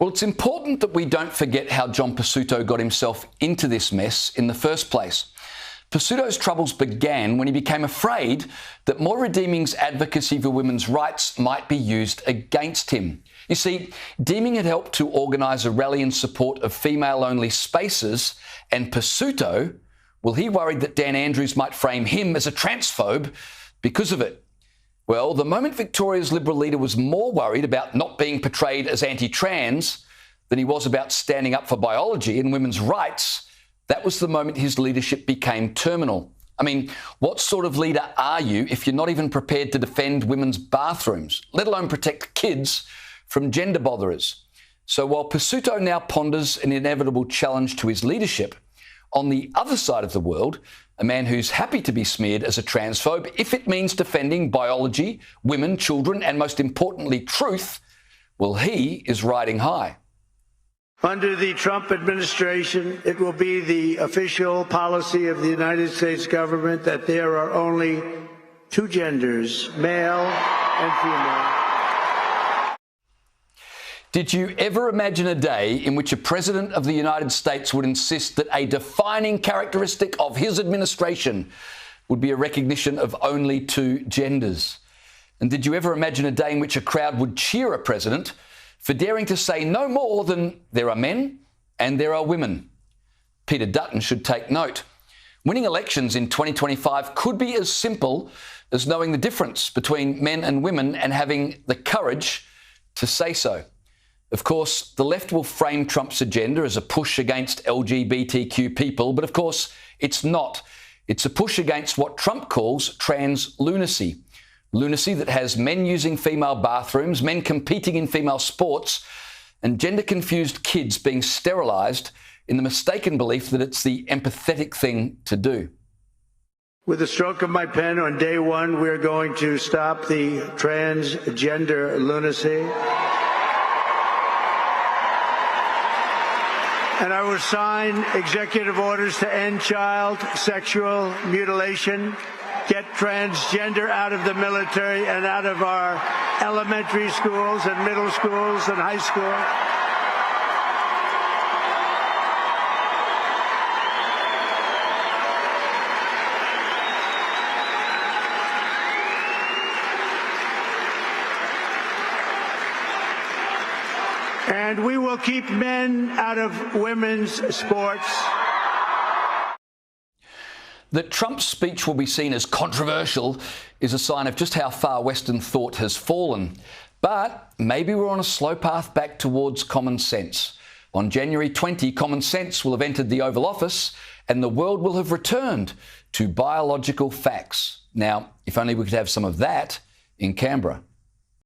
Well, it's important that we don't forget how John Pesutto got himself into this mess in the first place. Pesutto's troubles began when he became afraid that Moira Deeming's advocacy for women's rights might be used against him. You see, Deeming had helped to organise a rally in support of female-only spaces, and Pesutto, well, he worried that Dan Andrews might frame him as a transphobe because of it. Well, the moment Victoria's Liberal leader was more worried about not being portrayed as anti-trans than he was about standing up for biology and women's rights, that was the moment his leadership became terminal. I mean, what sort of leader are you if you're not even prepared to defend women's bathrooms, let alone protect kids from gender botherers? So while Pesutto now ponders an inevitable challenge to his leadership, on the other side of the world, a man who's happy to be smeared as a transphobe if it means defending biology, women, children, and most importantly, truth, well, he is riding high. Under the Trump administration, it will be the official policy of the United States government that there are only two genders, male and female. Did you ever imagine a day in which a president of the United States would insist that a defining characteristic of his administration would be a recognition of only two genders? And did you ever imagine a day in which a crowd would cheer a president for daring to say no more than there are men and there are women? Peter Dutton should take note. Winning elections in 2025 could be as simple as knowing the difference between men and women and having the courage to say so. Of course, the left will frame Trump's agenda as a push against LGBTQ people, but of course, it's not. It's a push against what Trump calls trans lunacy. Lunacy that has men using female bathrooms, men competing in female sports, and gender-confused kids being sterilised in the mistaken belief that it's the empathetic thing to do. With the stroke of my pen on day one, we're going to stop the transgender lunacy. And I will sign executive orders to end child sexual mutilation, get transgender out of the military and out of our elementary schools and middle schools and high school. And we will keep men out of women's sports. That Trump's speech will be seen as controversial is a sign of just how far Western thought has fallen. But maybe we're on a slow path back towards common sense. On January 20, common sense will have entered the Oval Office and the world will have returned to biological facts. Now, if only we could have some of that in Canberra.